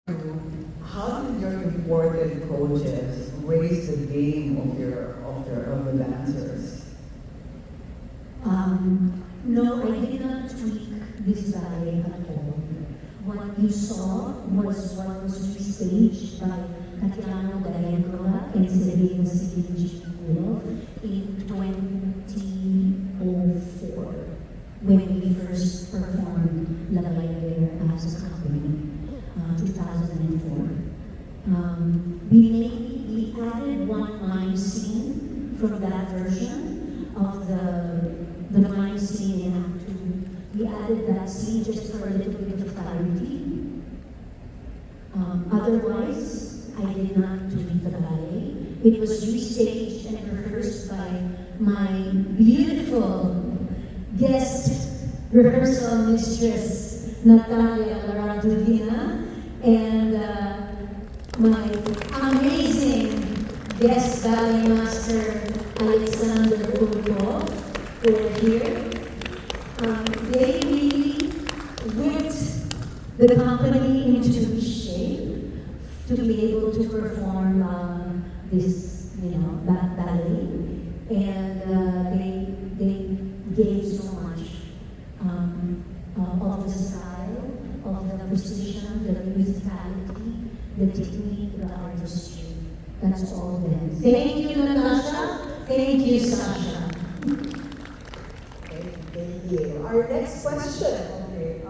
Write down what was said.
How did your imported coaches raise the game of the dancers? No, I did not tweak this ballet at all. What you saw was what was restaged by Tatiana Gayenkola and Serena Silinjikulov in 2004, when we first performed La Bayadera as a company, 2004. We added one mime scene from that version of the mime scene in Act 2. We added that scene just for a little bit of clarity. Otherwise, I did not do the ballet. It was restaged and rehearsed by my beautiful guest rehearsal mistress, Natalia Laradudina, and my amazing guest ballet master, Alexander Kulkov, who are here. They really whipped the company into shape to be able to perform this, ballet, and they gave so much of the style, of the precision, the musicality, the technique, the artistry. That's all them. Thank you, Natasha. Thank you, Sasha. Thank you. Our next question. Okay.